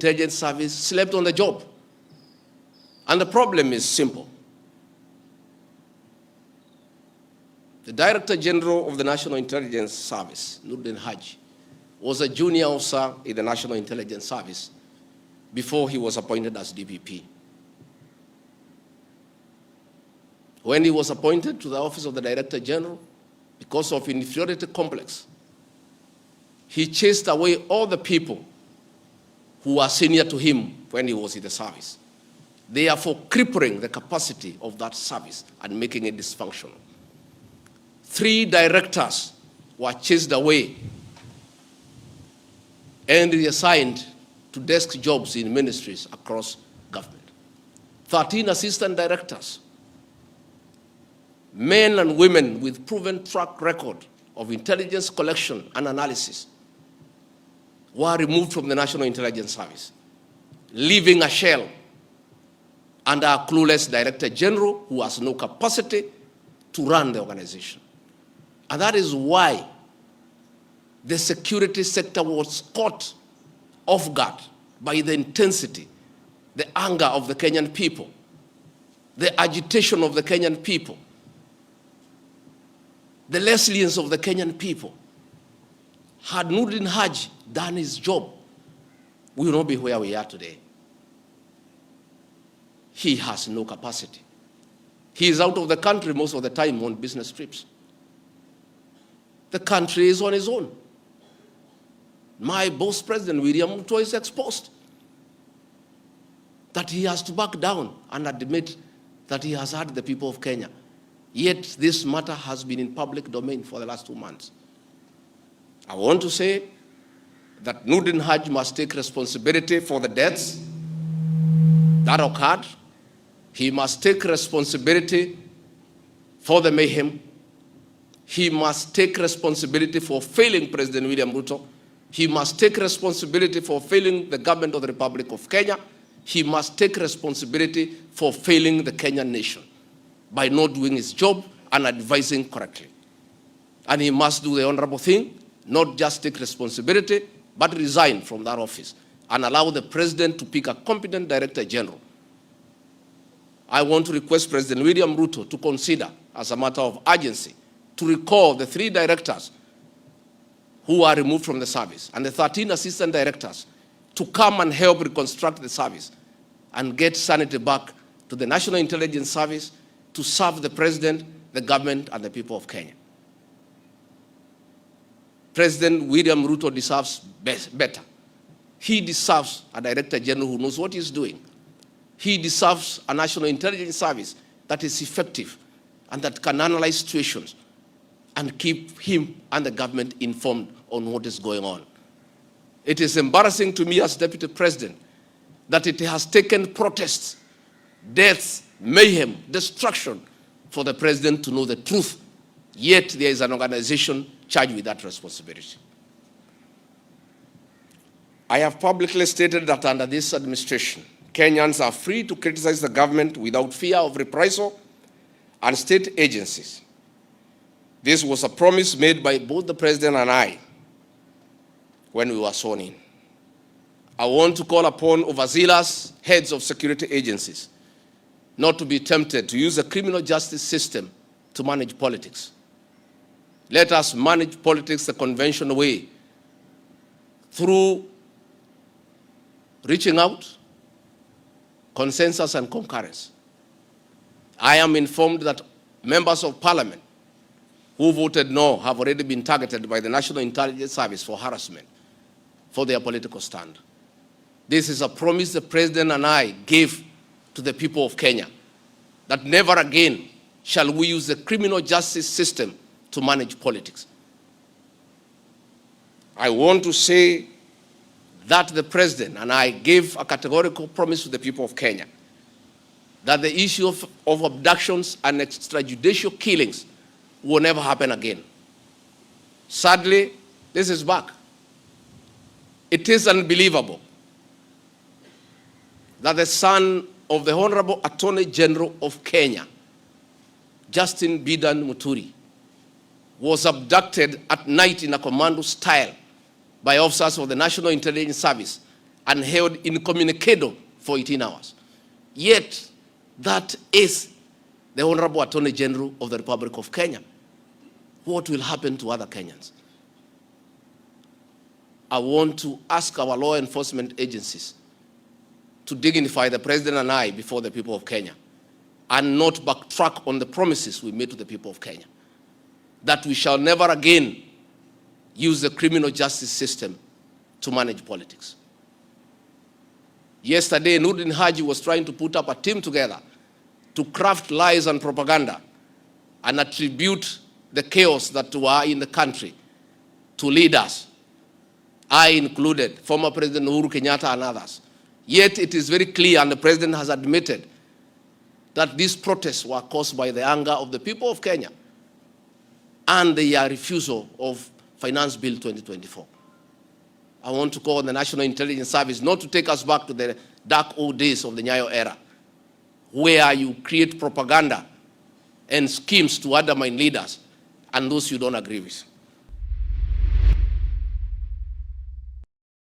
Intelligence Service slept on the job. And the problem is simple. The Director General of the National Intelligence Service, Nuruddin Haji, was a junior officer in the National Intelligence Service before he was appointed as DPP. When he was appointed to the office of the Director General, because of inferiority complex, he chased away all the people who were senior to him when he was in the service, therefore crippling the capacity of that service and making it dysfunctional. 3 directors were chased away and reassigned to desk jobs in ministries across government. 13 assistant directors, men and women with proven track record of intelligence collection and analysis, were removed from the National Intelligence Service, leaving a shell under a clueless Director General who has no capacity to run the organization. And that is why the security sector was caught off guard by the intensity, the anger of the Kenyan people, the agitation of the Kenyan people, the resilience of the Kenyan people. Had Nuruddin Haji done his job, we will not be where we are today. He has no capacity. He is out of the country most of the time on business trips. The country is on its own. My boss, President William Ruto, is exposed that he has to back down and admit that he has hurt the people of Kenya. Yet this matter has been in public domain for the last 2 months. I want to say that Nuruddin Haji must take responsibility for the deaths that occurred. He must take responsibility for the mayhem. He must take responsibility for failing President William Ruto. He must take responsibility for failing the government of the Republic of Kenya. He must take responsibility for failing the Kenyan nation by not doing his job and advising correctly. And he must do the honorable thing, not just take responsibility, but resign from that office and allow the president to pick a competent Director General. I want to request President William Ruto to consider, as a matter of urgency, to recall the 3 directors who are removed from the service and the 13 assistant directors to come and help reconstruct the service and get sanity back to the National Intelligence Service to serve the president, the government, and the people of Kenya. President William Ruto deserves better. He deserves a Director General who knows what he's doing. He deserves a National Intelligence Service that is effective and that can analyze situations and keep him and the government informed on what is going on. It is embarrassing to me as Deputy President that it has taken protests, deaths, mayhem, destruction for the president to know the truth, yet there is an organization charged with that responsibility. I have publicly stated that under this administration, Kenyans are free to criticize the government without fear of reprisal and state agencies. This was a promise made by both the president and I when we were sworn in. I want to call upon overzealous heads of security agencies not to be tempted to use the criminal justice system to manage politics. Let us manage politics the conventional way, through reaching out, consensus, and concurrence. I am informed that members of parliament who voted no have already been targeted by the National Intelligence Service for harassment for their political stand. This is a promise the president and I gave to the people of Kenya, that never again shall we use the criminal justice system to manage politics. I want to say that the president and I gave a categorical promise to the people of Kenya that the issue of abductions and extrajudicial killings will never happen again. Sadly, this is back. It is unbelievable that the son of the Honorable Attorney General of Kenya, Justin Bidan Muturi, was abducted at night in a commando style by officers of the National Intelligence Service and held incommunicado for 18 hours. Yet, that is the Honorable Attorney General of the Republic of Kenya. What will happen to other Kenyans? I want to ask our law enforcement agencies to dignify the President and I before the people of Kenya, and not backtrack on the promises we made to the people of Kenya, that we shall never again use the criminal justice system to manage politics. Yesterday, Nurdin Haji was trying to put up a team together to craft lies and propaganda and attribute the chaos that were in the country to leaders, I included, former President Uhuru Kenyatta and others. Yet it is very clear, and the President has admitted, that these protests were caused by the anger of the people of Kenya and their refusal of Finance Bill 2024. I want to call on the National Intelligence Service not to take us back to the dark old days of the Nyayo era, where you create propaganda and schemes to undermine leaders and those you don't agree with.